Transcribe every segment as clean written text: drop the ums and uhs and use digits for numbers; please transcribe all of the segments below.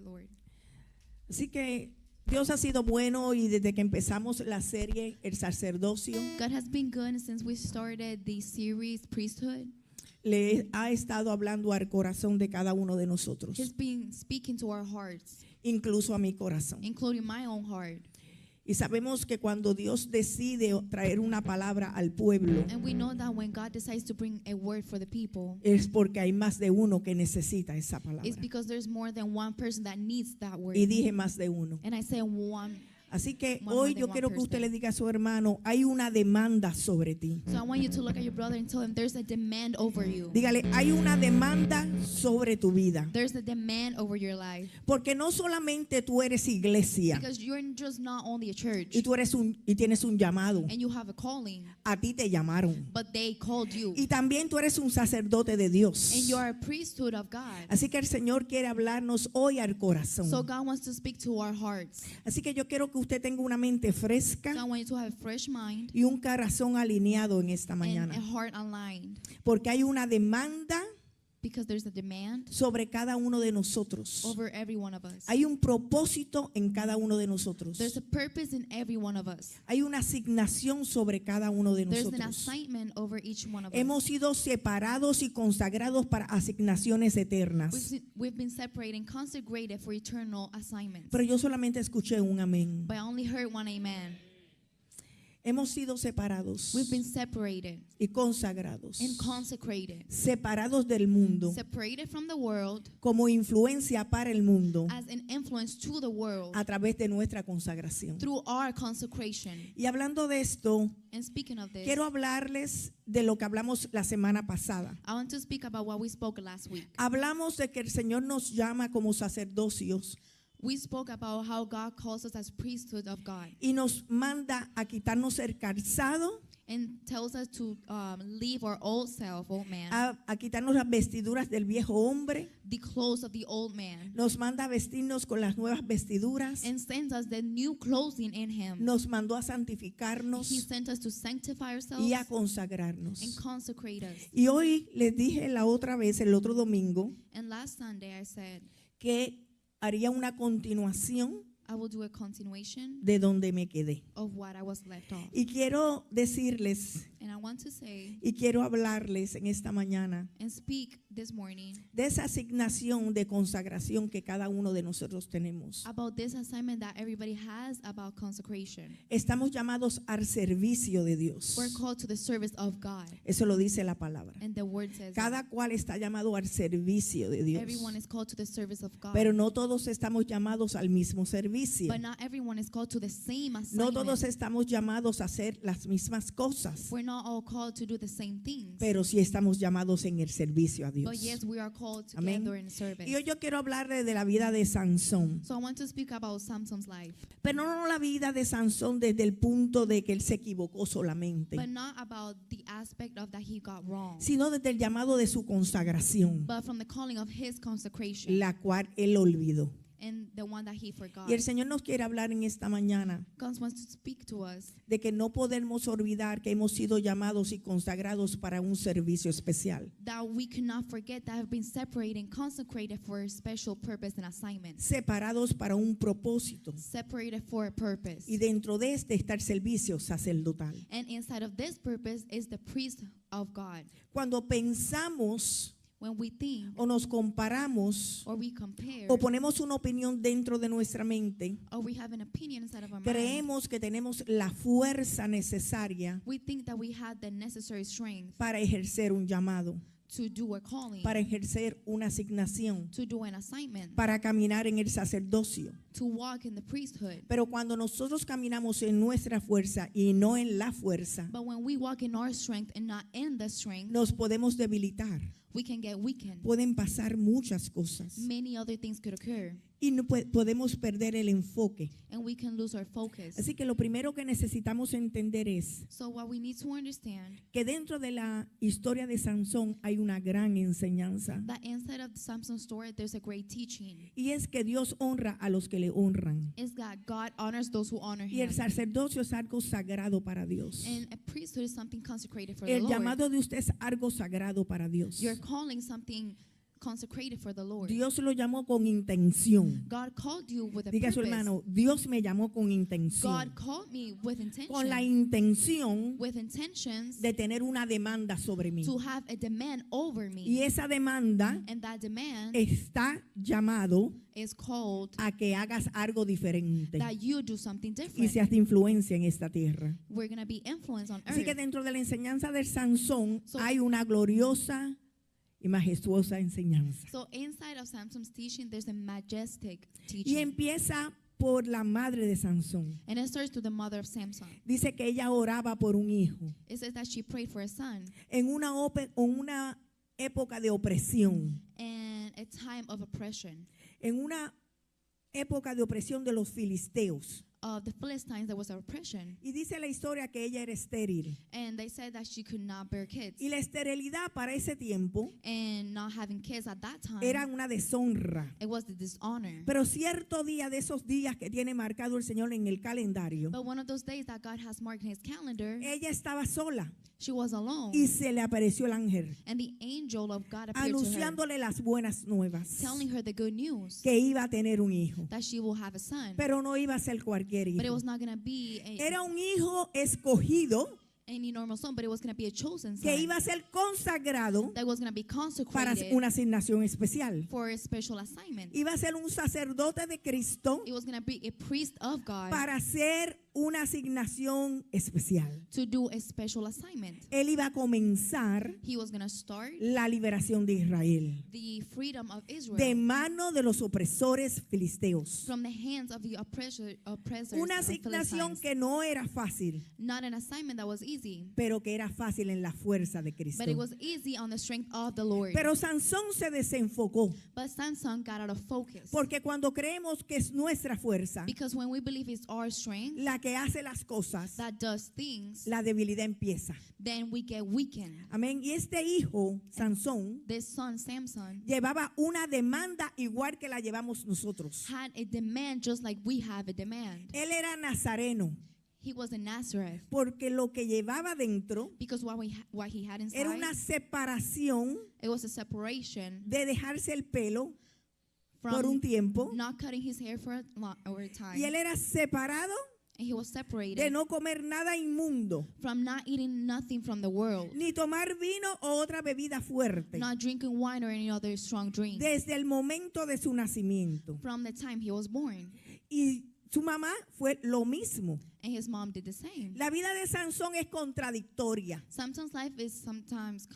the Lord. Así que Dios ha sido bueno y desde que empezamos la serie El Sacerdocio, God has been good since we started the series Priesthood. le ha estado hablando al corazón de cada uno de nosotros, He's been speaking to our hearts, incluso a mi corazón. including my own heart. Y sabemos que cuando Dios decide traer una palabra al pueblo, And we know that when God decides to bring a word for the people, es porque hay más de uno que necesita esa palabra. it's because there's more than one person that needs that word. Y dije más de uno. And I say one. Así que One hoy more than yo one quiero que usted person. le diga a su hermano, hay una demanda sobre ti. So I want you to look at your brother and tell him there's a demand over you. Dígale, hay una demanda sobre tu vida. There's a demand over your life. Porque no solamente tú eres iglesia Because you're just not only a church y tienes un llamado. and you have a calling, A ti te llamaron. but they called you. Y también tú eres un sacerdote de Dios. And you are a priesthood of God. Así que el Señor quiere hablarnos hoy al corazón. So God wants to speak to our hearts. Así que yo quiero que usted tenga una mente fresca So I want you to have a fresh mind y un corazón alineado en esta and a mañana. heart aligned. Porque hay una demanda Because there's a demand sobre cada uno de nosotros. over every one of us. Hay un propósito en cada uno de nosotros. There's a purpose in every one of us. Hay una asignación sobre cada uno de There's an nosotros. assignment over each one of us. Hemos sido separados y consagrados para asignaciones eternas. We've been separated and consecrated for eternal assignments. Pero yo solamente escuché un amén. But I only heard one amen. Hemos sido separados We've been separated y consagrados. and consecrated. Separados del mundo Separated from the world como influencia para el mundo as an influence to the world a través de nuestra consagración. through our consecration. Y hablando de esto, And speaking of this, quiero hablarles de lo que hablamos la semana pasada. I want to speak about what we spoke last week. Hablamos de que el Señor nos llama como sacerdocios We spoke about how God calls us as priesthood of God y nos manda a quitarnos el calzado, and tells us to leave our old self, old man, a quitarnos las vestiduras del viejo hombre, the clothes of the old man, nos manda a vestirnos con las nuevas vestiduras, and sends us the new clothing in Him. nos mandó a He santificarnos sent us to sanctify ourselves y a consagrarnos. and consecrate us. Y hoy les dije la otra vez, el otro domingo, And last Sunday I said que haría una continuación I will do a continuation de donde me quedé. of what I was left off. Y quiero decirles And I want to say y quiero hablarles en esta mañana and speak this morning de esa asignación de consagración que cada uno de nosotros tenemos. about this assignment that everybody has about consecration. Estamos llamados al servicio de Dios. We're called to the service of God. Eso lo dice la palabra. And the word says that Cada cual está llamado al servicio de Dios. everyone is called to the service of God. Pero no todos estamos llamados al mismo servicio. But not everyone is called to the same No todos assignment. estamos llamados a hacer las mismas cosas. We're not all called to do the same things. Pero sí estamos llamados en el servicio a Dios. But yes, we are called Amén. together in service. Y hoy yo quiero hablarle de la vida de Sansón. So I want to speak about Samson's life, Pero no la vida de Sansón desde el punto de que él se equivocó solamente, but not about the aspect of that he got wrong, sino desde el llamado de su consagración, but from the calling of his consecration la cual él olvidó. and the one that he forgot. Y el Señor nos quiere hablar en esta mañana God wants to speak to us de que no podemos olvidar que hemos sido llamados y consagrados para un servicio especial. that we cannot forget that have been separated and consecrated for a special purpose and assignment, Separados para un propósito. separated for a purpose. Y dentro de este está el servicio sacerdotal. And inside of this purpose is the priest of God. Cuando pensamos When we think o nos comparamos or we compare o ponemos una opinión dentro de nuestra mente, or we have an opinion inside of our mind, creemos que tenemos la fuerza necesaria we think that we had the necessary strength para ejercer un llamado, to do a calling, para ejercer una asignación, to do an assignment, para caminar en el sacerdocio. to walk in the priesthood. Pero cuando nosotros caminamos en nuestra fuerza y no en la fuerza, But when we walk in our strength and not in the strength, nos podemos debilitar. we can get weakened. Pueden pasar muchas cosas Many other things could occur, y no podemos perder el enfoque. and we can lose our focus. Así que lo primero que necesitamos entender es So what we need to understand, que dentro de la historia de Sansón hay una gran enseñanza, that inside of Samson's story, there's a great teaching. y es que Dios honra a los que le honran. Is that God honors those who honor Y el Him. sacerdocio es algo sagrado para Dios. And a priesthood is something consecrated for the El Lord. llamado de usted es algo sagrado para Dios. Your calling something consecrated for the Lord. Dios lo llamó con intención. God called you with a Diga a su purpose. hermano, Dios me llamó con God intención. called me with Con la intention, intención with intentions de tener una demanda sobre mí. to have a demand over me. Y esa demanda And that demand está llamado is called a que hagas algo diferente that you do something y different. seas de influencia en esta tierra. We're going to be influenced on Así que earth. dentro de la enseñanza de Sansón So- hay una gloriosa y majestuosa enseñanza. So inside of Samson's teaching, there's a majestic Y teaching. empieza por la madre de Sansón. And it starts to the mother of Samson. Dice que ella oraba por un hijo It says that she prayed for a son en una época de opresión, in a time of oppression en una época de opresión de los filisteos. of the Philistines. There was oppression, Y dice la historia que ella era estéril. and they said that she could not bear kids. Y la esterilidad para ese tiempo And not having kids at that time, era una deshonra. it was the dishonor. Pero cierto día de esos días que tiene marcado el Señor en el calendario, But one of those days that God has marked in His calendar, ella estaba sola she was alone, y se le apareció el ángel and the angel of God appeared to her, anunciándole las buenas nuevas, telling her the good news que iba a tener un hijo, that she will have a son. pero no iba a ser cualquier But it hijo. was not going to be Era un hijo escogido any normal son, but it was going to be a chosen que son iba a ser consagrado that was going to be para consecrated una asignación especial. for a special assignment. Iba a ser un sacerdote de Cristo It was going to be a priest of God para hacer una asignación especial. to do a special assignment. Él iba a comenzar He was going to start la liberación de Israel the freedom of Israel de mano de los opresores filisteos. from the hands of the oppressors Una of asignación Philistines. que no era fácil, Not an assignment that was easy, pero que era fácil en la fuerza de Cristo. but it was easy on the strength of the Lord. Pero Sansón se desenfocó, But Samson got out of focus, porque cuando creemos que es nuestra fuerza because when we believe it's our strength la que hace las cosas, that does things, la debilidad empieza. then we get weakened. Amén. Y este hijo, Sansón, This son, Samson, llevaba una demanda igual que la llevamos nosotros. had a demand just like we have a demand. Él era nazareno, He was in Nazareth, porque lo que llevaba dentro because what he had inside, era una separación it was a separation de dejarse el pelo por from un tiempo, not cutting his hair for a time. y él era separado And he was separated de no comer nada inmundo, from not eating nothing from the world, ni tomar vino o otra bebida fuerte, not drinking wine or any other strong drink, desde el momento de su nacimiento. from the time he was born. Y su mamá fue lo mismo. And his mom did the same. La vida de Sansón es contradictoria. Samson's life is sometimes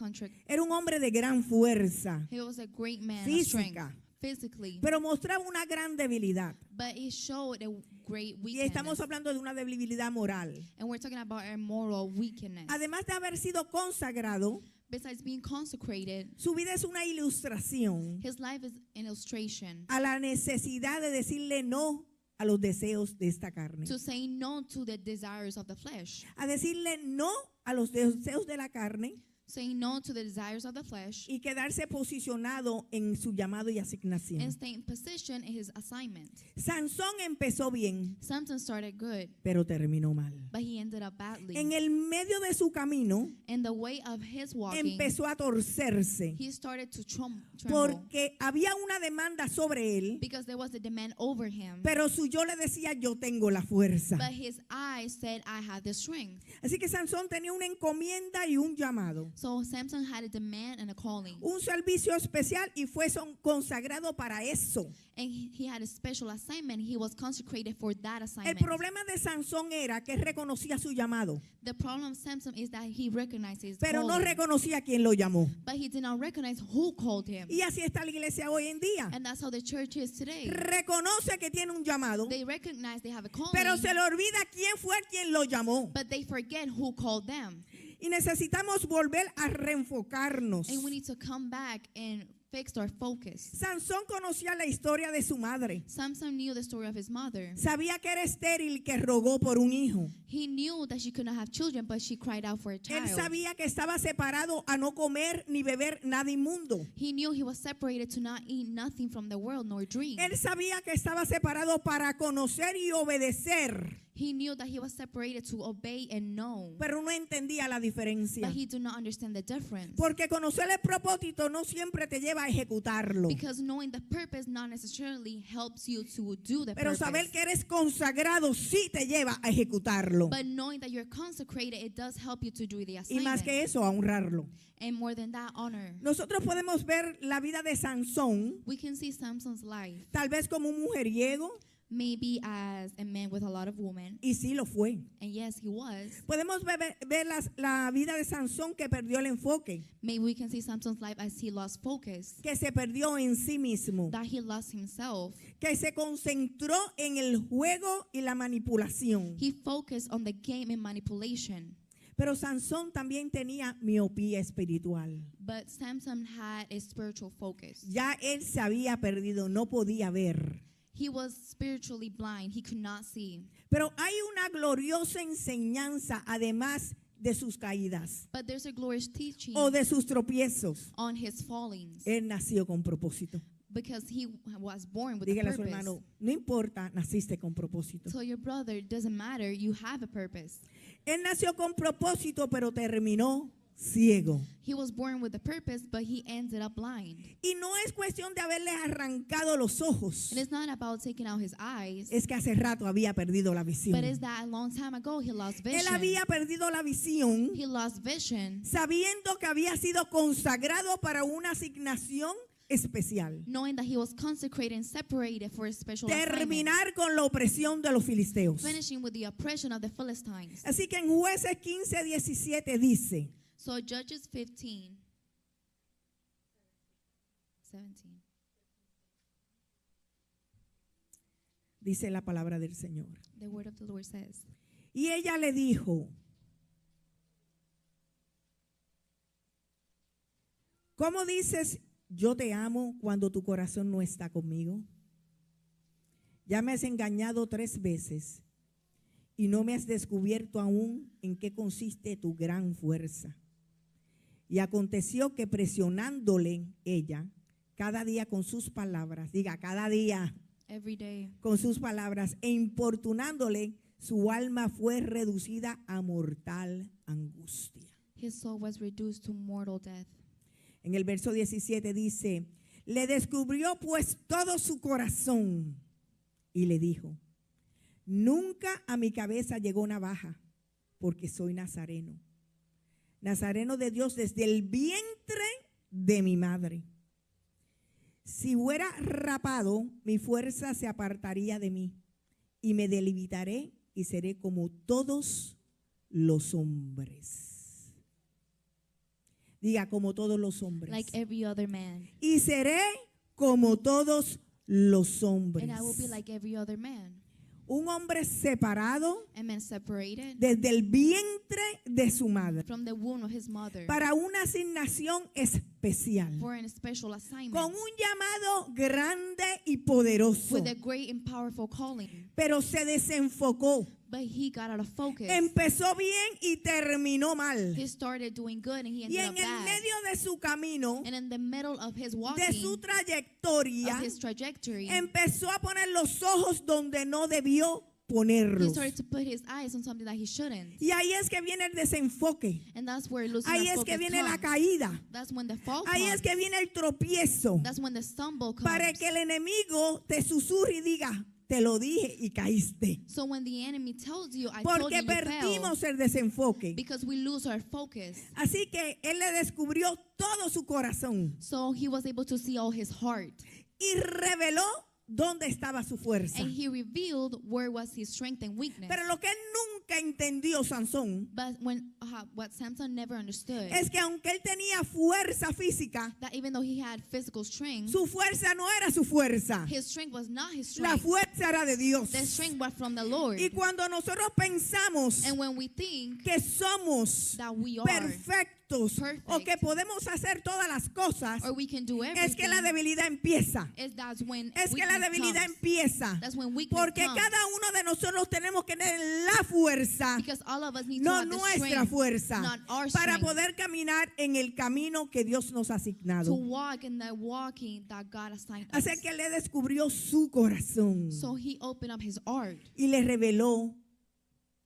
Era un hombre de gran fuerza, He was a great man of física, strength, physically, pero mostraba una gran debilidad. but he showed a great Y estamos weakness. hablando de una debilidad moral. And we're talking about a moral weakness. Además de haber sido consagrado, Besides being consecrated, su vida es una ilustración his life is an illustration a la necesidad de decirle no a los deseos de esta carne. to say no to the desires of the flesh, A decirle no a los deseos de la carne saying no to the desires of the flesh, y quedarse posicionado en su llamado y asignación. and stay in position in his assignment. Sansón empezó bien, Samson started good, pero terminó mal. but he ended up badly. En el medio de su camino In the way of his walking, empezó a torcerse he started to tremble porque había una demanda sobre él, because there was a demand over him. pero su yo le decía yo tengo la fuerza. But his eyes said, I have the strength. Así que Sansón tenía una encomienda y un llamado, So Samson had a demand and a calling. un servicio especial y fue consagrado para eso. And he had a special assignment. He was consecrated for that El assignment. problema de Sansón era que reconocía su llamado, The problem of Samson is that he recognized his pero no calling, reconocía quién lo llamó. but he did not recognize who called him. Y así está la iglesia hoy en día. And that's how the church is today. Reconoce que tiene un llamado, They recognize they have a calling, pero se le olvida quién fue quien lo llamó. but they forget who called them. Y necesitamos volver a reenfocarnos. And we need to come back and fix our focus. Sansón conocía la historia de su madre. Samson knew the story of his mother. Sabía que era estéril, que rogó por un hijo. He knew that she could not have children, but she cried out for a Él child. sabía que estaba separado a no comer ni beber nada inmundo. He knew he was separated to not eat nothing from the world nor drink. Él sabía que estaba separado para conocer y obedecer He knew that he was separated to obey and know, pero no entendía la diferencia. but he did not understand the difference. Porque conocer el propósito no siempre te lleva a ejecutarlo. Because knowing the purpose not necessarily helps you to do the Pero purpose. saber que eres consagrado sí te lleva a ejecutarlo. But knowing that you're consecrated, it does help you to do the Y más assignment. que eso, a honrarlo. And more than that, honor. Nosotros podemos ver la vida de Sansón, We can see Samson's life tal vez como un mujeriego, maybe as a man with a lot of women. y sí lo fue. And yes, he was. Podemos ver la vida de Sansón que perdió el enfoque, Maybe we can see Samson's life as he lost focus, que se perdió en sí mismo, that he lost himself. que se concentró en el juego y la manipulación. He focused on the game and manipulation. Pero Sansón también tenía miopía espiritual. But Samson had a spiritual focus. Ya él se había perdido, no podía ver. He was spiritually blind. He could not see. Pero hay una gloriosa enseñanza además de sus caídas But there's a glorious teaching o de sus tropiezos. on his fallings, Él nació con propósito. because he was born with a Dígale a su purpose. hermano, no importa, naciste con propósito. So your brother, it doesn't matter, you have a purpose. Él nació con propósito, pero terminó ciego. He was born with a purpose, but he ended up blind. Y no es cuestión de haberle arrancado los ojos. And it's not about taking out his eyes, Es que hace rato había perdido la visión. but it's that a long time ago he lost Él vision. había perdido la visión He lost vision, sabiendo que había sido consagrado para una asignación especial. knowing that he was consecrated and separated for a special assignment, Terminar con la opresión de los filisteos. finishing with the oppression of the Philistines. Así que en Jueces 15:17 dice, So Judges 15, 17. dice la palabra del Señor. The word of the Lord says, Y ella le dijo, ¿cómo dices yo te amo cuando tu corazón no está conmigo? Ya me has engañado 3 veces y no me has descubierto aún en qué consiste tu gran fuerza. Y aconteció que presionándole ella cada día con sus palabras, diga cada día every day, con sus palabras, e importunándole, su alma fue reducida a mortal angustia. his soul was reduced to mortal death. En el verso 17 dice, le descubrió pues todo su corazón y le dijo, nunca a mi cabeza llegó navaja, porque soy nazareno. Nazareno de Dios desde el vientre de mi madre. Si fuera rapado, mi fuerza se apartaría de mí y me debilitaré y seré como todos los hombres. Diga, como todos los hombres. Like every other man. Y seré como todos los hombres. And I will be like every other man. Un hombre separado A man separated desde el vientre de su madre from the womb of his mother para una asignación especial, for a special assignment, con un llamado grande y poderoso, with a great and powerful calling. pero se desenfocó. But he got out of focus. Empezó bien y terminó mal. He started doing good and he Y ended en up el bad. medio de su camino, And in the middle of his de walking, su trayectoria, of his trajectory, empezó a poner los ojos donde no debió he ponerlos. started to put his eyes on something that he shouldn't. Y ahí es que viene el desenfoque. And that's where losing Ahí our es que focus viene la comes. caída. That's when the fall Ahí comes. es que viene el tropiezo. That's when the stumble comes. Para que el enemigo te susurre y diga, te lo dije y caíste. So when the enemy tells you, I told you Porque you failed, perdimos el desenfoque. because we lose our focus. Así que él le descubrió todo su corazón So he was able to see all his heart. y reveló dónde estaba su fuerza. And he revealed where was his strength and weakness. Pero lo que él nunca entendió, Sansón, But what Samson never understood, es que aunque él tenía fuerza física, that even though he had physical strength, su fuerza no era su fuerza. his strength was not his La strength. fuerza era de Dios. The strength was from the Lord. Y cuando nosotros pensamos And when we think que somos that we are, perfectos perfect, o que podemos hacer todas las cosas, or we can do es que la everything, debilidad empieza. that's when Es que la weakness debilidad comes. empieza. That's when weakness Porque comes. cada uno de nosotros tenemos que tener la fuerza, Because all of us need to no have the nuestra strength, fuerza, not our para strength, poder caminar en el camino que Dios nos ha to asignado. walk in the walking that God assigned us. Así que le descubrió su corazón So he opened up his heart y le reveló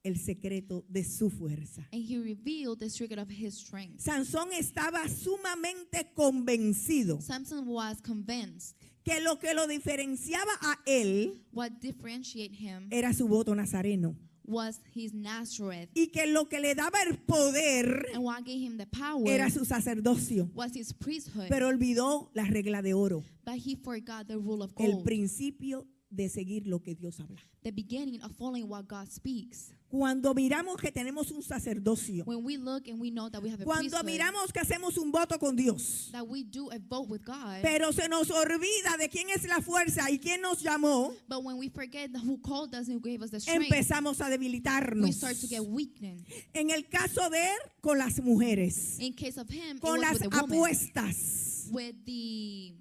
el secreto de su fuerza. and he revealed the secret of his strength. Sansón estaba sumamente convencido Samson was convinced que lo que lo diferenciaba a él what differentiated him era su voto nazareno was his Nazareth, y que lo que le daba el poder and what gave him the power era su sacerdocio, was his priesthood. pero olvidó la regla de oro, But he forgot the rule of el gold, principio de seguir lo que Dios habla. the beginning of following what God speaks. Cuando miramos que tenemos un sacerdocio, When we look and we know that we have a cuando priesthood, miramos que hacemos un voto con Dios, that we do a vote with God, pero se nos olvida de quién es la fuerza y quién nos llamó, but when we forget who called us and who gave us the strength, empezamos a we debilitarnos. start to get weakened. En el caso de él, con las mujeres, In case of him, it con was las with the woman, apuestas, with the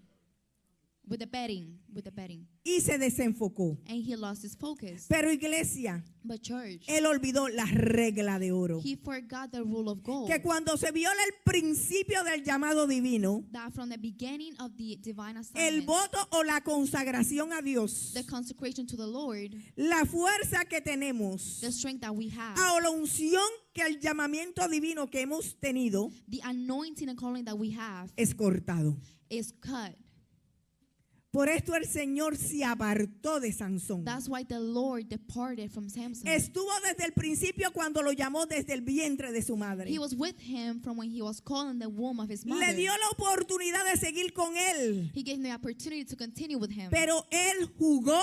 betting, y se desenfocó. and he lost his focus. Pero iglesia, But church, él olvidó la regla de oro. he forgot the rule of gold. Que cuando se viola el principio del llamado divino, That from the beginning of the divine el assignment, voto o la consagración a Dios, the consecration to the Lord, la fuerza que tenemos, the strength that we have, o la unción que el llamamiento divino que hemos tenido the anointing and calling that we have es cortado. is cut. Por esto el Señor se apartó de Sansón. That's why the Lord departed from Samson. Estuvo desde el principio cuando lo llamó desde el vientre de su madre. He was with him from when he was called in the womb of his Le mother. dio la oportunidad de seguir con él, He gave him the opportunity to continue with him. pero él jugó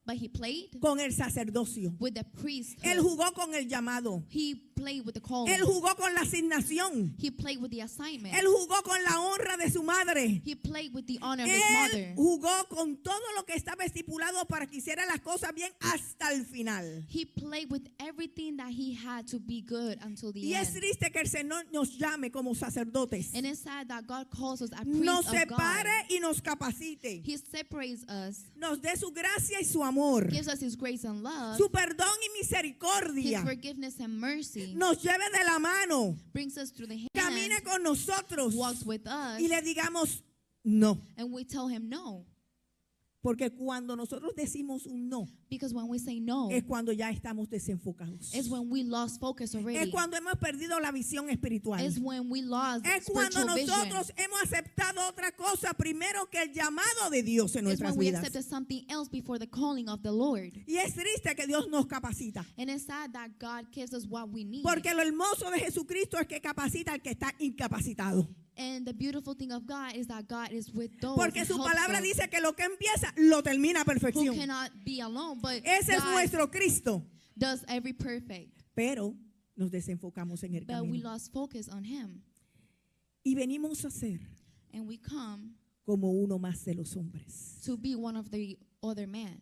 But he played con el sacerdocio. with the priest. Él jugó con el llamado. He played with the calling. Él jugó con la asignación. He played with the assignment. Él jugó con la honra de su madre. He played with the honor of his Él mother. jugó con todo lo que estaba estipulado para que hiciera las cosas bien hasta el final. He played with everything that he had to be good until the Y es end. triste que el Señor nos llame como sacerdotes, And it's sad that God calls us a nos priest of God. separe y nos capacite, He separates us, nos dé su gracia y su amor, gives us his grace and love, su perdón y his misericordia, forgiveness and mercy, nos lleve de la mano, brings us through the hand, camine con nosotros walks with us, y le digamos no. and we tell him no. Porque cuando nosotros decimos un no, Because when we say no, es cuando ya estamos desenfocados. it's when we lost focus Es already. cuando hemos perdido la visión espiritual. It's when we lost Es cuando spiritual vision. nosotros hemos aceptado otra cosa primero que el llamado de Dios en It's nuestras when we vidas. accepted something else before the calling of the Lord. Y es triste que Dios nos capacita. And it's sad that God gives us what we need. Porque lo hermoso de Jesucristo es que capacita al que está incapacitado. And the beautiful thing of God is that God is with those Porque who su helps palabra those dice que lo que empieza lo termina a who perfección. cannot be alone. But Ese es God nuestro Cristo. does every perfect. Pero nos desenfocamos en el But we camino. lost focus on Him. Y venimos a ser And we come como uno más de los hombres. to be one of the other men.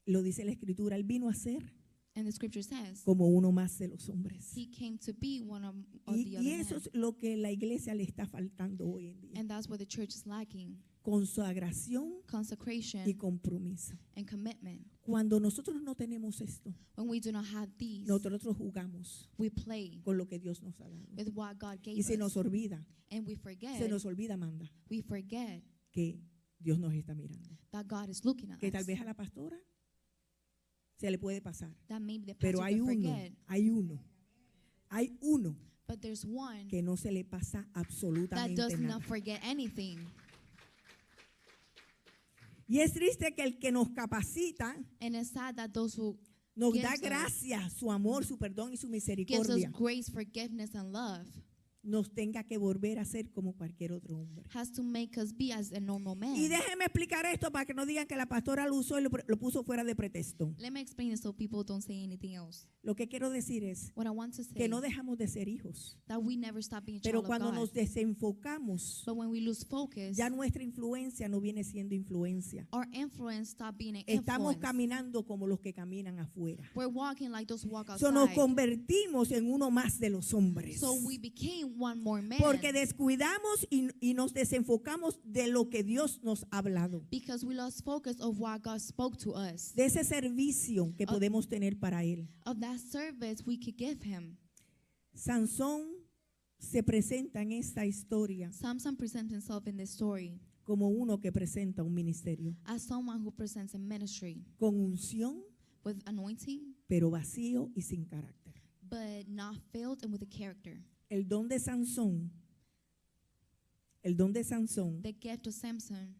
Lo dice la Escritura, Él vino a ser And the scripture says como uno más de los hombres. He came to be one of Y, the y other eso men. es lo que la iglesia le está faltando hoy en día. And that's what the church is lacking. Consagración Consecration y compromiso. and commitment. Cuando nosotros no tenemos esto, When we do not have these, nosotros jugamos we play con lo que Dios nos ha dado. with what God gave Y se us. nos olvida, And we forget, Amanda, we forget que Dios nos está mirando. that God is looking at Que tal us. vez a la pastora se le puede pasar. That maybe the Pero pastor hay could uno, forget. hay uno But there's one que no se le pasa that absolutamente does nada. not forget anything. Y es triste que el que nos capacita And it's sad that those who nos gives da us- gracia, su amor, su perdón y su gives us misericordia, grace, forgiveness, and love nos tenga que volver a ser como cualquier otro hombre. has to make us be as a normal man. Y déjeme explicar esto para que no digan que la pastora lo usó y lo puso fuera de pretexto. Let me explain it so people don't say anything else. Lo que quiero decir es What I want to say que no dejamos de ser hijos, that we never stop being a pero child of cuando God. nos desenfocamos, But when we lose focus, ya nuestra influencia no viene siendo influencia. our influence stop being an Estamos influence. caminando como los que caminan afuera. We're walking like those who walk So nos outside. convertimos en uno más de los hombres. So we became one more man. Porque descuidamos y nos desenfocamos de lo que Dios nos ha hablado. Because we lost focus of what God spoke to us. De ese servicio que podemos tener para Él. Of that service we could give Him. Sansón se presenta en esta historia Samson presents himself in this story como uno que presenta un ministerio. as someone who presents a ministry Con unción, with anointing, pero vacío y sin carácter. but not filled and with a character. El don de Sansón, The gift of Samson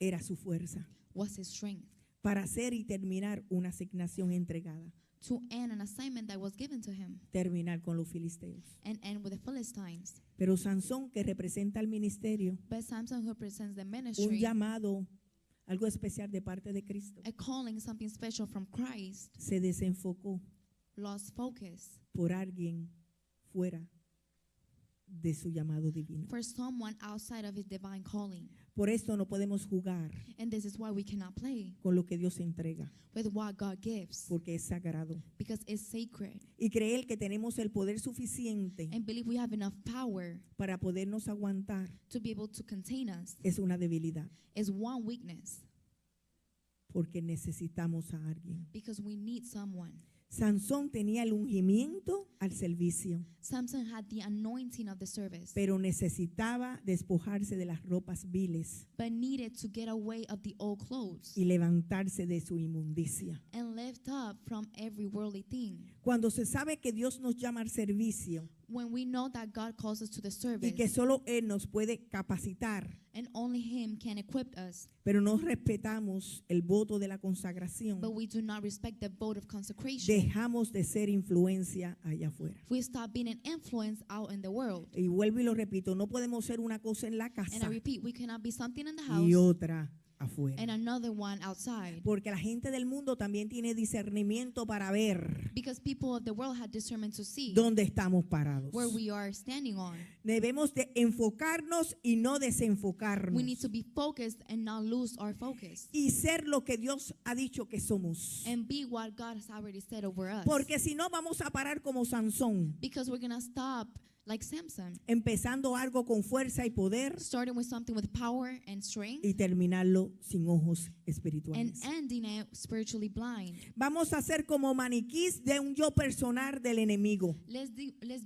era su fuerza was his strength para hacer y terminar una asignación entregada, to end an assignment that was given to him terminar con los filisteos. and end with the Philistines. Pero Sansón, que representa al ministerio, But Samson, who represents the un ministry, llamado, algo especial de parte de Cristo, a calling, something special from Christ, se desenfocó lost focus por alguien fuera de su llamado divino. for someone outside of his divine calling. Por esto no podemos jugar And this is why we cannot play con lo que Dios entrega, with what God gives, porque es sagrado. because it's sacred. Y creer que tenemos el poder suficiente And believe we have enough power para podernos aguantar to be able to contain us es una debilidad, is one weakness, porque necesitamos a alguien. because we need someone. Sansón tenía el ungimiento al servicio, Samson had the anointing of the service, pero necesitaba despojarse de las ropas viles but needed to get away of the old clothes y levantarse de su inmundicia. and lift up from every worldly thing. Cuando se sabe que Dios nos llama al servicio When we know that God calls us to the y service que solo Él nos puede capacitar, and only Him can equip us, pero no respetamos el voto de la consagración, but we do not respect the vote of consecration, dejamos de ser influencia allá afuera. we stop being an influence out in the world. Y vuelvo y lo repito, no podemos ser una cosa en la And casa I repeat, we cannot be something in the y house otra afuera. and another one outside. Porque la gente del mundo también tiene discernimiento para ver Because people of the world had discernment to see dónde estamos parados. where we are standing on. Debemos de enfocarnos y no desenfocarnos. We need to be focused and not lose our focus. Y ser lo que Dios ha dicho que somos. And be what God has already said over us. Porque si no vamos a parar como Sansón, Because we're going to stop like Samson, empezando algo con fuerza y poder starting with something with power and strength y terminarlo sin ojos and espirituales. ending it spiritually blind. Vamos a ser como maniquís de un yo personal del enemigo. Let's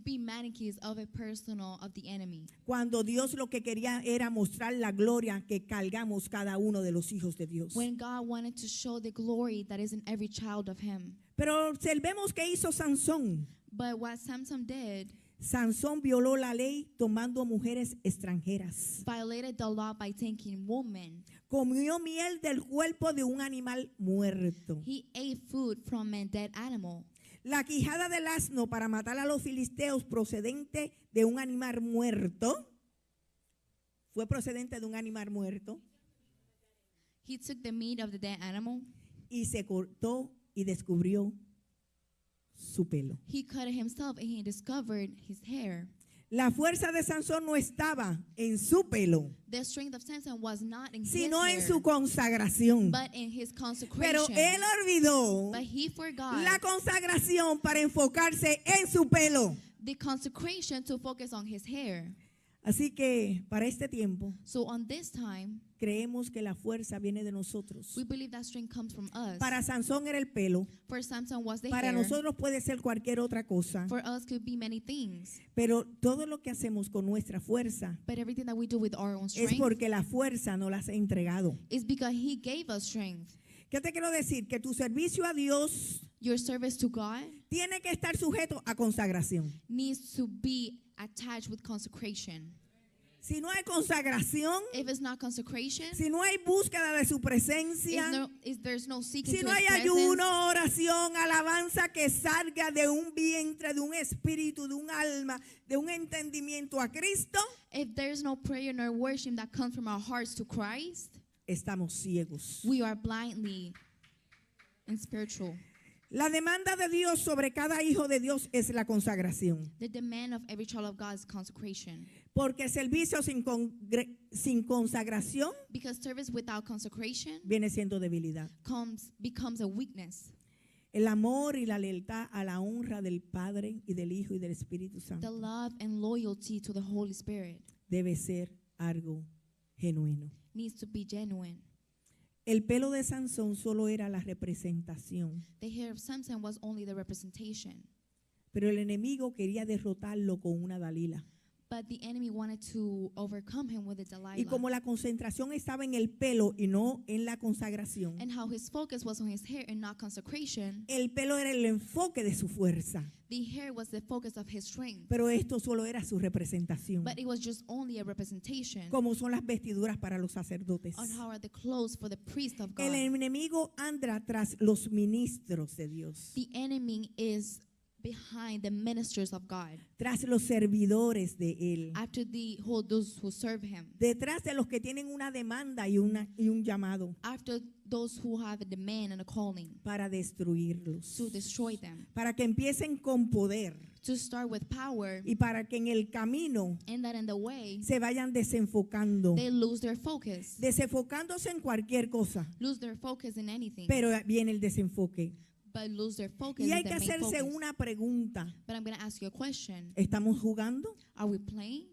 be mannequins of a personal of the enemy. Cuando Dios lo que quería era mostrar la gloria que cargamos cada uno de los hijos de Dios. When God wanted to show the glory that is in every child of Him. Pero observemos qué hizo Sansón. But what Samson did, Sansón violó la ley tomando mujeres extranjeras. violated the law by taking women. Comió miel del cuerpo de un animal muerto. He ate food from a dead animal. La quijada del asno para matar a los filisteos procedente de un animal muerto. Fue procedente de un animal muerto. He took the meat of the dead animal. Y se cortó y descubrió su pelo. He cut it himself and he discovered his hair. La fuerza de Sansón no estaba en su pelo, The strength of Samson was not in sino his en hair, su consagración. but in his Pero consecration. él olvidó But he forgot la consagración para enfocarse en su pelo. the consecration to focus on his hair. Así que para este tiempo So on this time, creemos que la fuerza viene de nosotros. we believe that strength comes from us. Para Sansón era el pelo, For Samson was the para hair. nosotros puede ser cualquier otra cosa, For us could be many things. pero todo lo que hacemos con nuestra fuerza But everything that we do with our own es strength porque la fuerza nos las ha entregado. is because he gave us strength. ¿Qué te quiero decir? Que tu servicio a Dios Your service to God tiene que estar sujeto a consagración. needs to be attached with consecration. Si no hay consagración, If it's not consecration, si no hay búsqueda de su presencia, there's no seeking si to no his hay presence, ayuno, oración, alabanza que salga de un vientre, de un espíritu, de un alma, de un entendimiento a Cristo, if there's no prayer nor worship that comes from our hearts to Christ, estamos ciegos. we are blindly and spiritual. La demanda de Dios sobre cada hijo de Dios es la consagración. The demand of every child of God is consecration. Porque servicio sin consagración Because service without consecration viene siendo debilidad. becomes a weakness. El amor y la lealtad a la honra del Padre y del Hijo y del Espíritu The Santo love and loyalty to the Holy Spirit debe ser algo genuino. needs to be genuine. El pelo de Sansón solo era la representación, The hair of Samson was only the representation. pero el enemigo quería derrotarlo con una Dalila. But the enemy wanted to overcome him with a Y Delilah. como la concentración estaba en el pelo y no en la consagración, And how his focus was on his hair and not consecration. el pelo era el enfoque de su fuerza, The hair was the focus of his strength. pero esto solo era su representación, But it was just only a representation como son las vestiduras para los sacerdotes. on how are the clothes for the priest of El God. enemigo anda tras los ministros de Dios, The enemy is behind the ministers of God. tras los servidores de Él, After those who serve him. detrás de los que tienen una demanda y un llamado After those who have a demand and a calling. para destruirlos, To destroy them. para que empiecen con poder To start with power. y para que en el camino And that in the way se vayan desenfocando, they lose their focus. desenfocándose en cualquier cosa, Lose their focus in anything. pero viene el desenfoque. But lose their focus Y in hay the que main hacerse focus. una pregunta. But I'm going to ask you a question. ¿Estamos jugando? Are we playing?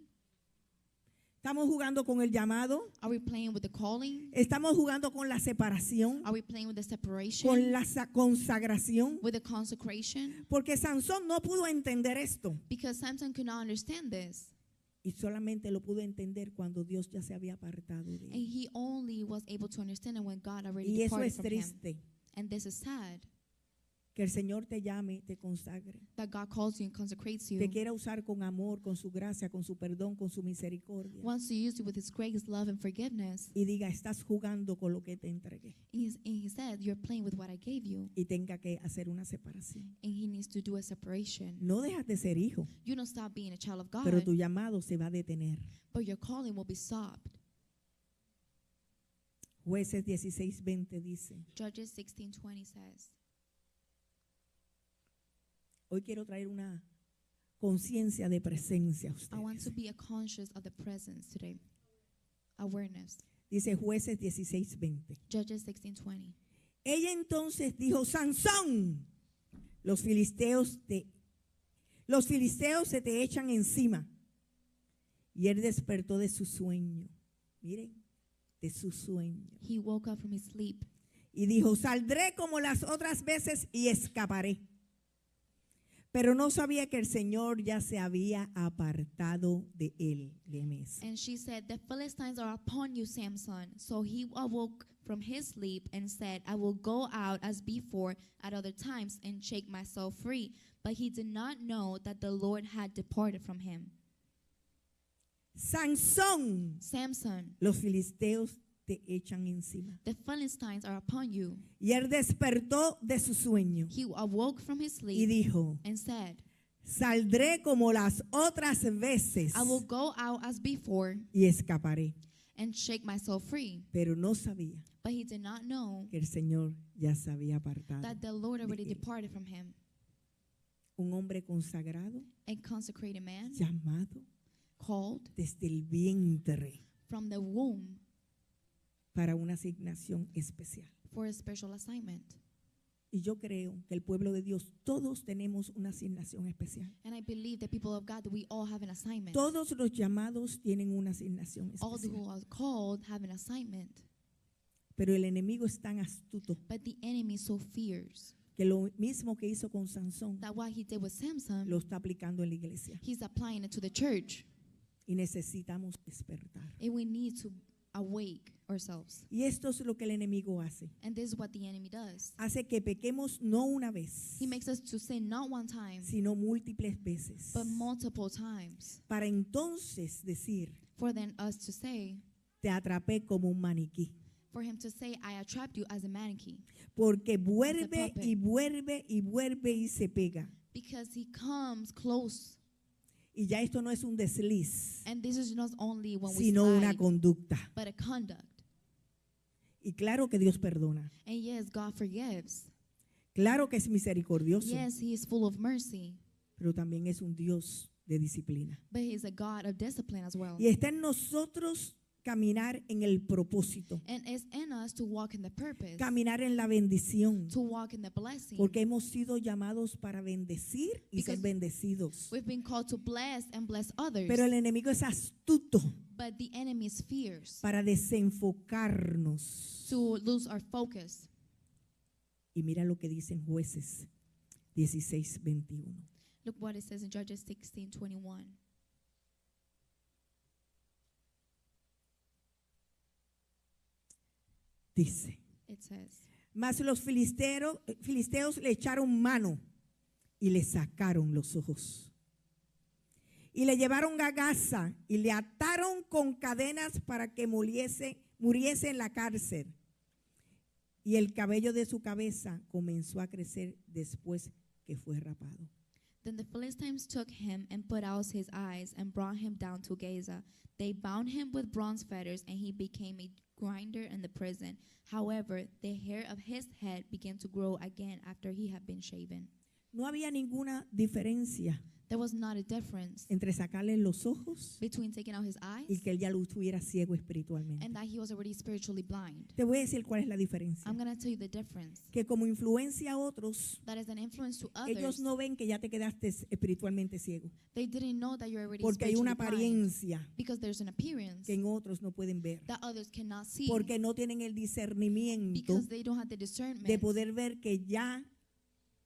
¿Estamos jugando con el llamado? Are we playing with the calling? ¿Estamos jugando con la separación? Are we playing with the separation? ¿Con la consagración? With the consecration? Porque Sansón no pudo entender esto. Because Samson could not understand this. Y solamente lo pudo entender cuando Dios ya se había apartado de And él. he only was able to understand it when God already Y eso departed es from him. triste. And this is sad. Que el Señor te llame, te consagre. That God calls you and consecrates you. Te quiera usar con amor, con su gracia, con su perdón, con su misericordia. Wants to use you with his grace, love, and forgiveness. Y diga, estás jugando con lo que te entregué. And he said, you're playing with what I gave you. Y tenga que hacer una separación. And he needs to do a separation. No dejas de ser hijo, You don't stop being a child of God. pero tu llamado se va a detener. But your calling will be stopped. Jueces 16:20 dice, Judges 16:20 says, hoy quiero traer una conciencia de presencia a I want to ustedes. be a conscious of the presence today. Awareness. Dice Jueces 16:20. Judges 16:20. Ella entonces dijo, Sansón, los filisteos se te echan encima. Y él despertó de su sueño. Miren, de su sueño. He woke up from his sleep Y dijo, saldré como las otras veces y escaparé. Pero no sabía que el Señor ya se había apartado de él. Léeme eso. and she said, the Philistines are upon you, Samson. So he awoke from his sleep and said, I will go out as before at other times and shake myself free. But he did not know that the Lord had departed from him. Sansón, Samson, los filisteos te echan encima. the Philistines are upon you. Y él despertó de su sueño He awoke from his y sleep dijo, and said, saldré como las otras veces I will go out as before y escaparé. and shake myself free. Pero no sabía But he did not know que el Señor ya se había apartado. that the Lord already de él. departed from him. Un hombre consagrado, A consecrated man, llamado called desde el vientre from the womb para una asignación especial. for a special assignment. Y yo creo que el pueblo de Dios, todos tenemos una asignación especial. And I believe the people of God, that we all have an assignment. Todos los llamados tienen una asignación All especial. who are called have an assignment. Pero el enemigo es tan astuto But the enemy so fears que lo mismo que hizo con Sansón that what he did with Samson, lo está aplicando en la iglesia. he's applying it to the church. Y necesitamos despertar. And we need to awake ourselves. Y esto es lo que el enemigo hace. And this is what the enemy does. Hace que pequemos no una vez, He makes us to sin not one time, sino múltiples veces. but multiple times. Para entonces decir, For then us to say, te atrapé como un maniquí. for him to say, I trapped you as a mannequin. Porque vuelve puppet. y vuelve y vuelve y se pega. Because he comes close. Y ya esto no es un desliz, And this is not only when we sino una slide, conducta. but a conduct. Y claro que Dios perdona. And yes, God forgives. Claro que es misericordioso, Yes, he is full of mercy. pero también es un Dios de disciplina. But he is a God of discipline as well. Y está en nosotros caminar en el propósito, And it's in us to walk in the purpose, caminar en la bendición, to walk in the blessing. porque hemos sido llamados para bendecir y ser Because bendecidos. We've been called to bless and bless others. Pero el enemigo es astuto But the enemy is fierce para desenfocarnos. to lose our focus. Y mira lo que dicen Jueces 16:21. Look what it says in Judges 16:21. dice, It says, mas los filisteos le echaron mano y le sacaron los ojos. Y le llevaron a Gaza y le ataron con cadenas para que muriese en la cárcel. Y el cabello de su cabeza comenzó a crecer después que fue rapado. Then the Philistines took him and put out his eyes and brought him down to Gaza. They bound him with bronze fetters, and he became a grinder in the prison. However, the hair of his head began to grow again after he had been shaven. No había ninguna diferencia There was not a difference entre sacarle los ojos between taking out his y eyes que él ya lo estuviera ciego espiritualmente. and that he was already spiritually blind. Te voy a decir cuál es la diferencia. I'm going to tell you the difference. Que como influencia a otros, That is an influence to ellos others. no ven que ya te quedaste espiritualmente ciego. They didn't know that you're already Porque hay una spiritually blind apariencia because there's an appearance que en otros no pueden ver. that others cannot see Porque no tienen el discernimiento because they don't have the discernment de poder ver que ya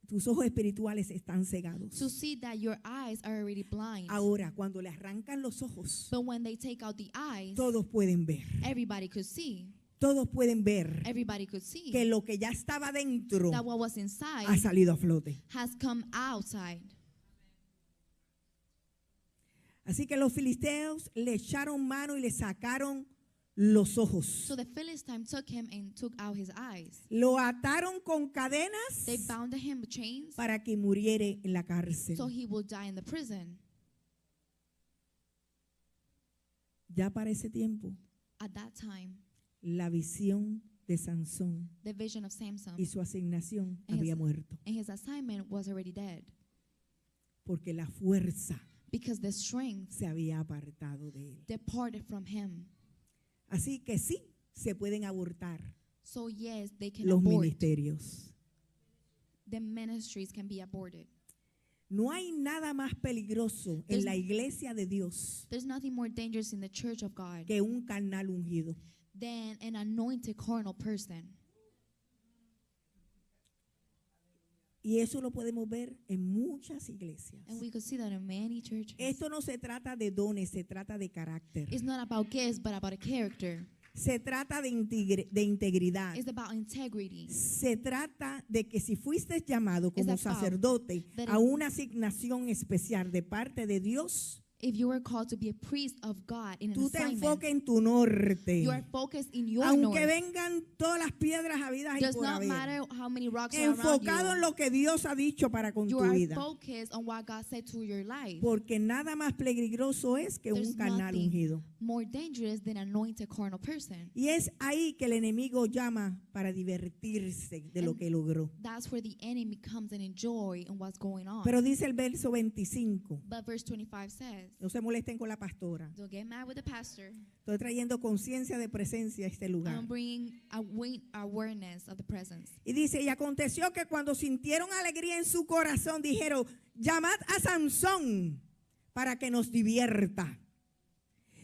tus ojos espirituales están cegados. to see that your eyes are already blind. Ahora, cuando le arrancan los ojos, But when they take out the eyes, todos pueden ver. everybody could see. Todos pueden ver Everybody could see que lo que ya estaba dentro that what was inside ha salido a flote. has come outside. Así que los filisteos le echaron mano y le sacaron los ojos. So the Philistines took him and took out his eyes. Lo ataron con cadenas They bound him with chains para que muriere en la cárcel. so he will die in the prison. Ya para ese tiempo, At that time, la visión de Sansón the vision of Samson y su asignación And había his- muerto. and his assignment was already dead Porque la fuerza because the strength se había apartado de él. departed from him. Así que sí, se pueden abortar So yes, they can los abort. ministerios. The ministries can be aborted. No hay nada más peligroso en There's- la iglesia de Dios There's nothing more dangerous in the church of God que un carnal ungido. than an anointed carnal person. Y eso lo podemos ver en muchas iglesias. And we could see that in many churches. Esto no se trata de dones, se trata de carácter. It's not about gifts, but about a character. Se trata de integridad. It's about integrity. Se trata de que si fuiste llamado como It's about sacerdote that a una asignación especial de parte de Dios, If you were called to be a priest of God in an tú te assignment, enfoques en tu norte. you are focused in your Aunque north. vengan todas las piedras habidas y Does por not haber. matter how many rocks are around Enfocado en you. lo que Dios ha dicho para con You tu are vida. focused on what God said to your life. Porque nada más peligroso es que un There's carnal nothing ungido. more dangerous than an anointed carnal person. Y es ahí que el enemigo llama para divertirse de lo And que logró. That's where the enemy comes and enjoy in what's going on. Pero dice el verso 25. But verse 25 says, No se molesten con la pastora. don't get mad with the pastor. Estoy trayendo conciencia de presencia a este lugar. I'm bringing awareness of the presence. Y dice, y aconteció que cuando sintieron alegría en su corazón, dijeron, llamad a Sansón para que nos divierta.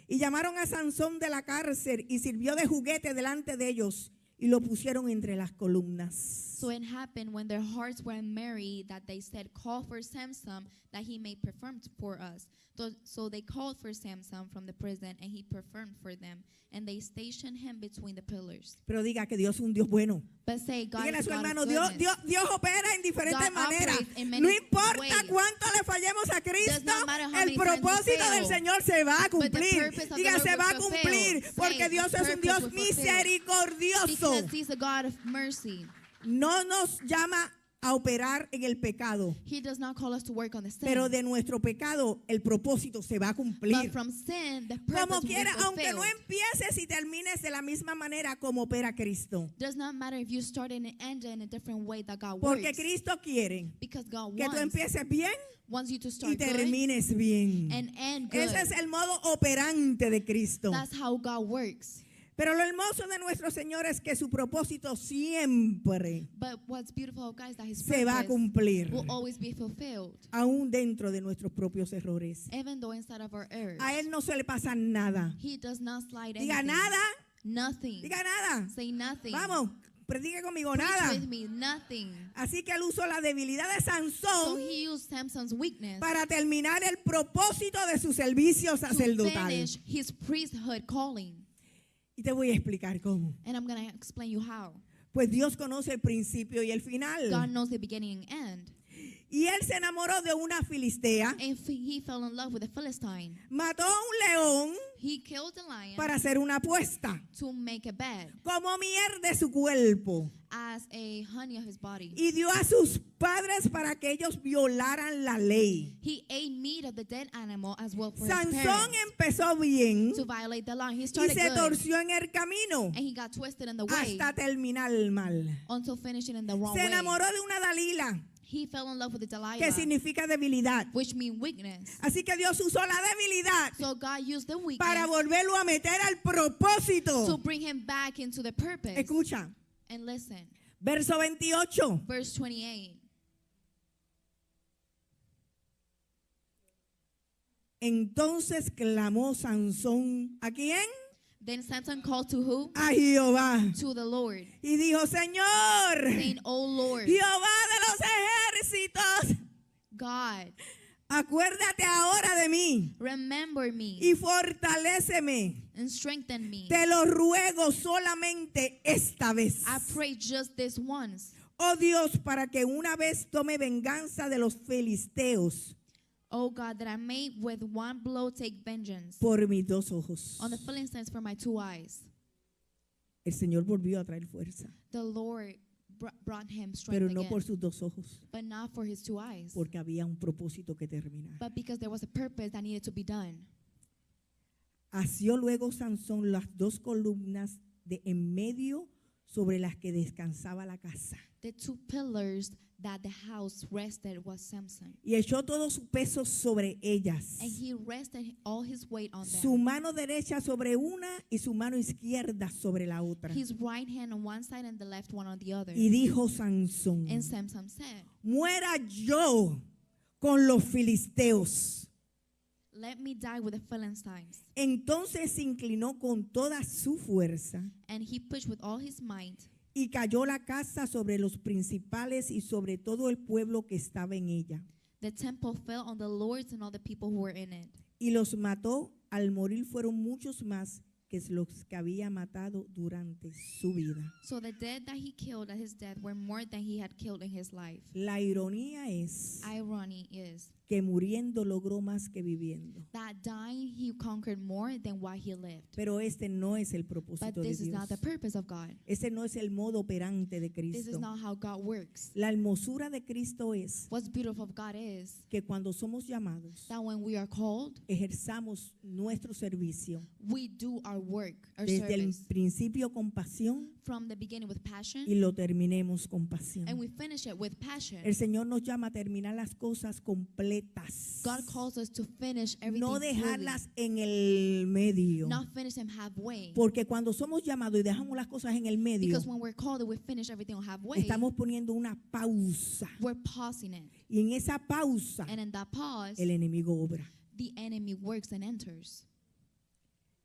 Y llamaron a Sansón de la cárcel y sirvió de juguete delante de ellos y lo pusieron entre las columnas. So it happened when their hearts were merry that they said, call for Samson that he may perform for us. So they called for Samson from the prison and he performed for them. And they stationed him between the pillars. Pero diga que Dios es un Dios bueno. But say, God Dígale a is su God hermano, of Dios, goodness. Dios opera en diferentes God maneras. operates in many No importa ways. cuánto le fallemos a Cristo, Does not matter how el many times we propósito fail. del Señor se va a But the cumplir. purpose of Diga, the Lord se va a will fulfill. cumplir, Say, porque the Dios es un purpose Dios will fulfill. misericordioso. Because he's a God of mercy. No nos llama a operar en el pecado, He does not call us to work on the sin. pero de nuestro pecado el propósito se va a But cumplir. from sin, the purpose Como will be quiera, aunque no fulfilled. empieces y termines de la misma manera como opera Cristo. Does not matter if you start and end in a different way that God Porque works. Cristo quiere Because God que tú wants empieces bien you to y start good termines bien. and end good. Ese es el modo operante de Cristo. That's how God works. Pero lo hermoso de nuestro Señor es que su propósito siempre But what's beautiful of God is that His se va a purpose cumplir, will always be fulfilled, aún dentro de nuestros propios errores. even though inside of our errors. A Él no se le pasa nada. He does not slide Diga anything. nada, Nothing. diga nada. Say nothing. Vamos, predique conmigo, Preach nada. with me. Nothing. Así que Él usó la debilidad de So Sansón he used Samson's weakness para terminar el propósito de su servicio to sacerdotal. finish his priesthood calling. Y te voy a explicar cómo. And I'm going to explain you how. Pues Dios conoce el principio y el final. God knows the beginning and end. Y él se enamoró de una filistea, And he fell in love with a Philistine. mató a un león He killed the lion para hacer una apuesta, to make a bed como miel de su cuerpo, as a honey of his body. y dio a sus padres para que ellos violaran la ley. He ate meat of the dead animal as well for his Sansón parents empezó bien to violate the law. He y started se good torció en el camino and he got twisted in the way hasta terminar mal. until finishing in the wrong Se way. enamoró de una Dalila, He fell in love with the que Delilah, significa debilidad. which means weakness. Así que Dios usó la debilidad So God used the para weakness volverlo a meter al to propósito. bring him back into the purpose. Escucha, And listen, verso 28. verse 28. Entonces clamó Sansón, ¿a quién? Then Samson called to who? A Jehová. To the Lord, Y dijo, Señor, saying, "O Lord, Jehová de los ejércitos, God, acuérdate ahora de mí remember me y fortaléceme. and strengthen me. Te lo ruego solamente esta vez. I pray just this once. Oh Dios, para que una vez tome venganza de los filisteos O God, that I may with one blow take vengeance por mis dos ojos. on the Philistines for my two eyes." El Señor volvió a traer fuerza, The Lord brought him strength pero no again, por sus dos ojos, but not for his two eyes, porque había un propósito que terminar. but because there was a purpose that needed to be done. Asió luego Sansón las dos columnas de en medio sobre las que descansaba la casa, The two pillars that the house rested was Samson, y echó todo su peso sobre ellas, and he rested all his weight on su them. mano derecha sobre una y su mano izquierda sobre la otra. His right hand on one side and the left one on the other. Y dijo Sansón, And Samson said, muera yo con los filisteos. "Let me die with the Philistines." Entonces se inclinó con toda su fuerza And he pushed with all his might, y cayó la casa sobre los principales y sobre todo el pueblo que estaba en ella. the temple fell on the lords and all the people who were in it. Y los mató. Al morir fueron muchos más que los que había matado durante su vida. So the dead that he killed at his death were more than he had killed in his life. La ironía es Irony is que muriendo logró más que viviendo. that dying he conquered more than what he lived. Pero este no es el But propósito de this is Dios. not the purpose of God. Este no es el modo operante de This is Cristo. not how God works. La hermosura de Cristo es What's beautiful of God is que cuando somos llamados, that when we are called, ejerzamos nuestro servicio we do our work, our desde el service, principio con pasión from the beginning with passion, y lo terminemos con pasión. and we finish it with passion. El Señor nos llama a terminar las cosas completas, God calls us to finish everything no fully, dejarlas en el medio. not finish them halfway. Porque cuando somos llamados y dejamos las cosas en el medio, Because when we're called and we finish everything halfway, estamos poniendo una pausa. we're pausing it. Y en esa pausa, And in that pause, el enemigo obra. the enemy works and enters.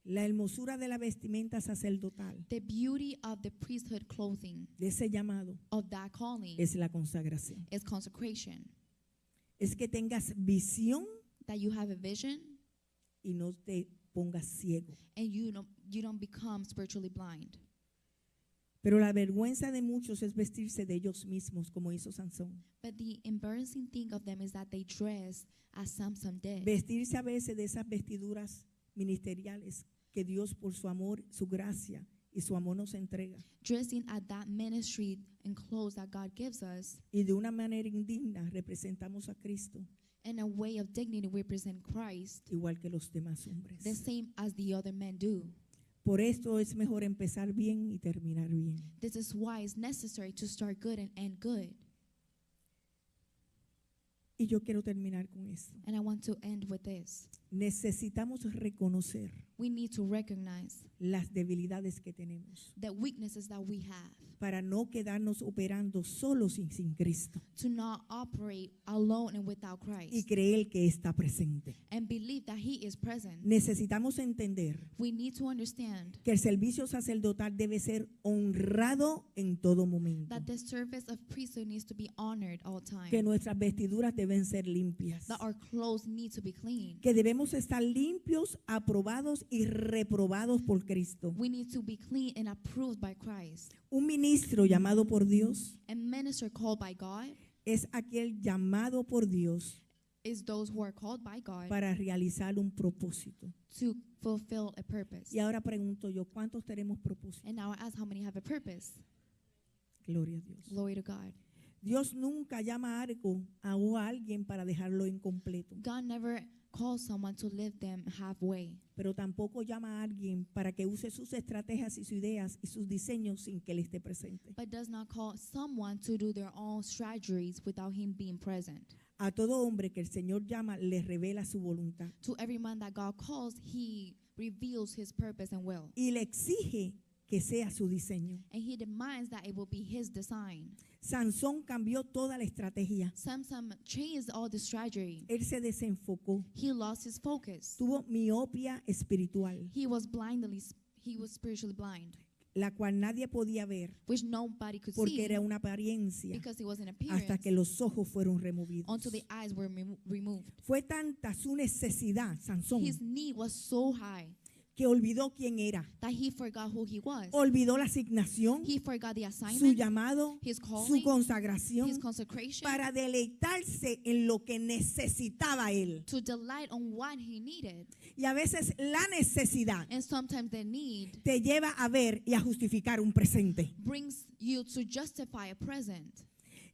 La hermosura de la vestimenta sacerdotal, The beauty of the priesthood clothing, de ese llamado, of that calling, es la consagración. is consecration. Es que tengas visión That you have a vision y no te pongas ciego. and you don't become spiritually blind. Pero la vergüenza de muchos es vestirse de ellos mismos, como hizo Sansón. But the embarrassing thing of them is that they dress as Samson did. Vestirse a veces de esas vestiduras ministeriales que Dios por su amor, su gracia y su amor nos entrega. Dressing at that ministry and clothes that God gives us, Y de una manera indigna representamos a Cristo, in a way of dignity we present Christ, igual que los demás hombres. the same as the other men do. Por esto es mejor empezar bien y terminar bien. This is why it's necessary to start good and end good. Y yo quiero terminar con esto. And I want to end with this. Necesitamos reconocer We need to recognize las debilidades que tenemos the weaknesses that we have, para no quedarnos operando solos y sin Cristo to not operate alone and without y Christ, creer que está presente. and believe that He is present. Necesitamos entender We need to understand que el servicio sacerdotal debe ser honrado en todo momento, that the service of priesthood needs to be honored all time, que nuestras vestiduras deben ser limpias, that our clothes need to be clean, que debemos estar limpios, aprobados y reprobados por Cristo. We need to be clean and approved by Christ. Un ministro llamado por Dios A minister called by God es aquel llamado por Dios is those who are called by God para realizar un propósito. to fulfill a purpose. Y ahora pregunto yo, ¿cuántos tenemos propósito? And now I ask how many have a purpose. Gloria a Dios. Glory to God. Dios nunca llama a algo o a alguien para dejarlo incompleto, God never calls someone to leave them halfway, pero tampoco llama a alguien para que use sus estrategias y sus ideas y sus diseños sin que él esté presente. but does not call someone to do their own strategies without him being present. A todo hombre que el Señor llama, le revela su voluntad To every man that God calls, he reveals his purpose and will. y le exige que sea su diseño. And he demands that it will be his design. Sansón cambió toda la estrategia. Samson changed all the strategy. Él se desenfocó, He lost his focus. tuvo miopía espiritual, He was spiritually blind, la cual nadie podía ver which nobody could porque see era una apariencia, because it was an hasta appearance que los ojos fueron removidos. until the eyes were removed. Fue tanta su necesidad, Sansón, His need was so high que olvidó quién era, that he forgot who he was. olvidó la asignación, He forgot the su assignment, llamado, his su calling, consagración, his consecration, para deleitarse en lo que necesitaba él. to delight on what he needed. Y a veces la necesidad And sometimes the need te lleva a ver y a justificar un presente. brings you to justify a present.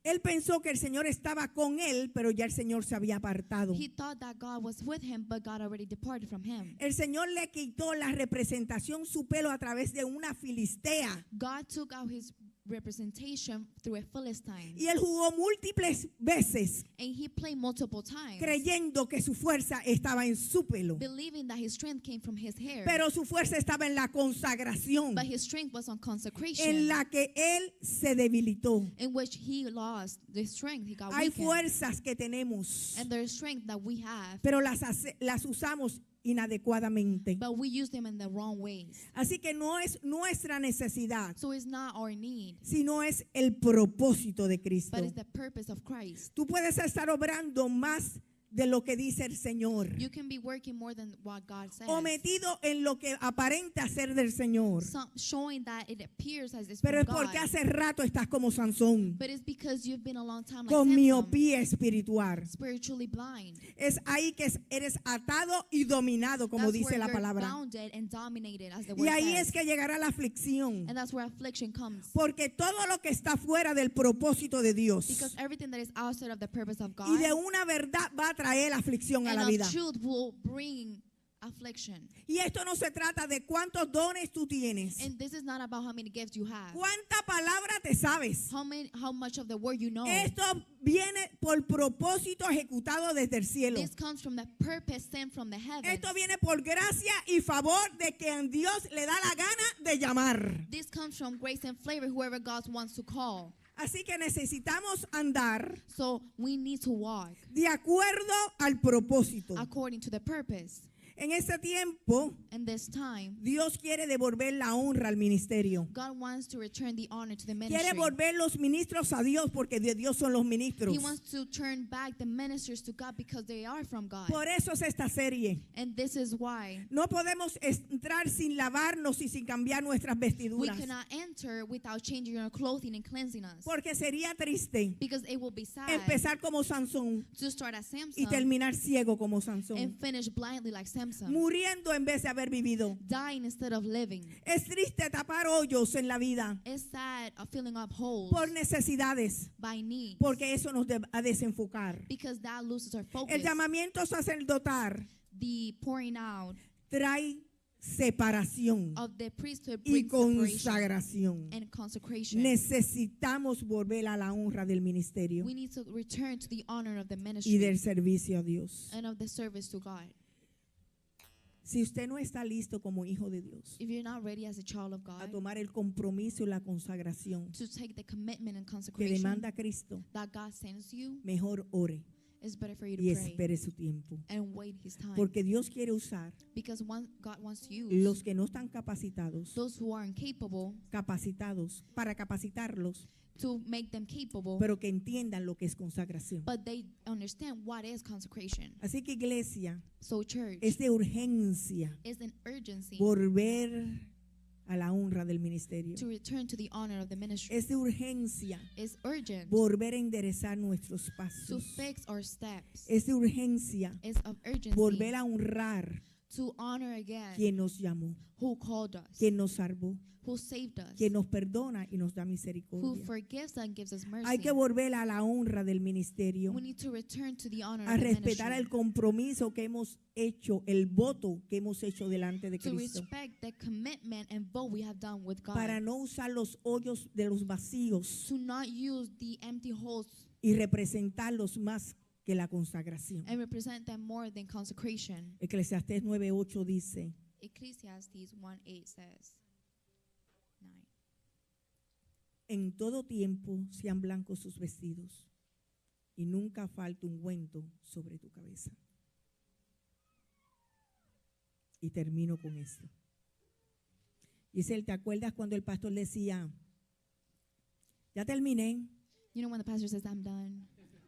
Él pensó que el Señor estaba con él, pero ya el Señor se había apartado. He thought that God was with him, but God already departed from him. El Señor le quitó la representación, su pelo, a través de una filistea. God took out his representation through a Philistine. Y él jugó múltiples veces And he played multiple times, creyendo que su fuerza estaba en su pelo. believing that his strength came from his hair. Pero su fuerza estaba en la consagración, But his strength was on en consecration, la que él se debilitó. in which he lost the strength. He got Hay weakened. fuerzas que tenemos, And there's strength that we have, pero las usamos inadecuadamente. but we use them in the wrong ways. Así que no es nuestra necesidad, So it's not our need, sino es el propósito de Cristo. but it's the purpose of Christ. Tú puedes estar obrando más de lo que dice el Señor, You can be working more than what God says, o metido en lo que aparenta ser del Señor, showing that it appears as it's pero from es porque God. hace rato estás como Sansón, But it's because you've been a long time like con Samson, miopía espiritual. spiritually blind. Es ahí que eres atado y dominado, como That's dice where la you're palabra. bounded and dominated, as the Y word ahí says. es que llegará la aflicción, And that's where affliction comes. porque todo lo que está fuera del propósito de Dios Because everything that is outside of the purpose of God y de una verdad va a traer aflicción a and la of vida. truth will bring affliction. Y esto no se trata de cuántos dones tú tienes, And this is not about how many gifts you have, cuánta palabra te sabes. how much of the word you know. Esto viene por propósito ejecutado desde el cielo. This comes from the purpose sent from the heavens. Esto viene por gracia y favor de quien Dios le da la gana de llamar. This comes from grace and favor, whoever God wants to call. Así que necesitamos andar So we need to walk de acuerdo al propósito. according to the purpose. En este tiempo, And this time, Dios quiere devolver la honra al ministerio. God wants to return the honor to the Quiere ministry. volver los ministros a Dios porque de Dios son los ministros. He wants to turn back the ministers to God because they are from God. Por eso es esta serie. And this is why No podemos entrar sin lavarnos y sin cambiar nuestras we vestiduras. cannot enter without changing our clothing and cleansing us. Porque sería triste Because it will be sad empezar como Sansón to start as y Samson terminar ciego como Sansón. and finish blindly like Samson, Muriendo en vez de haber vivido. dying instead of living. Es triste tapar hoyos en la vida It's sad of filling up holes por necesidades, by needs porque eso nos va a desenfocar. because that loses our focus. El llamamiento sacerdotal The pouring out trae separación of the priesthood y brings separation consagración. and consecration. Necesitamos volver a la honra del ministerio We need to return to the honor of the y ministry del servicio a Dios. and of the service to God. Si usted no está listo como hijo de Dios If you're not ready as a child of a God tomar el compromiso y la consagración to take the commitment and que consecration demanda Cristo, that God sends you, mejor ore. It's better for you to y pray espere su tiempo. and wait His time. Porque Dios quiere usar Because God wants to use los que no están capacitados, those who are incapable para capacitarlos, to make them capable, pero que entiendan lo que es consagración. but they understand what is consecration. Así que iglesia, So church, es de urgencia is an urgency volver a la honra del ministerio. to return to the honor of the ministry. Es de urgencia It's urgent volver a enderezar nuestros to pasos. fix our steps. Es de urgencia It's of urgency volver a honrar to honor again quien nos llamó, who called us, quien nos salvó, who saved us, quien nos perdona y nos da who misericordia. forgives and gives us mercy. Hay que volver a la honra del ministerio, We need to return to the honor a of the respetar ministry, el compromiso que hemos hecho, el voto que hemos hecho delante de to Cristo, respect the commitment and vote we have done with God, para no usar los hoyos de los vacíos to not use the empty holes y representarlos más que la consagración. and represent them more than consecration. Eclesiastés 9:8 dice: Ecclesiastes 1:8 says, 9. en todo tiempo sean blancos sus vestidos y nunca falte ungüento sobre tu cabeza. Y termino con esto. Giselle, ¿te acuerdas cuando el pastor decía, ya terminé, You know when the pastor says, I'm done,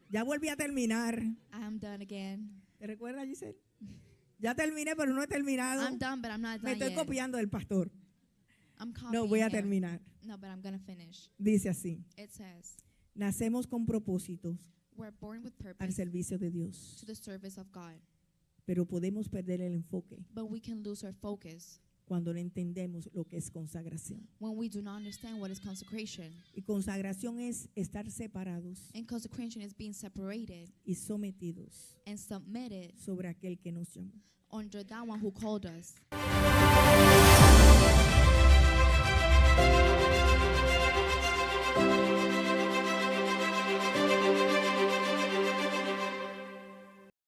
ya volví a terminar? I'm done again. ¿Te recuerdas, Giselle? Ya terminé, pero no he terminado. I'm done, but I'm not Me done estoy yet. copiando del pastor. I'm No, copying voy a him. terminar. No, but I'm going to finish. Dice así: It says, nacemos con propósitos we're born with al purpose servicio de to Dios, the service of God, pero podemos perder el enfoque but we can lose our focus cuando no entendemos lo que es consagración. when we do not understand what is consecration. Y consagración es estar separados And consecration is being separated y sometidos and submitted sobre aquel que nos llamó. under that one who called us.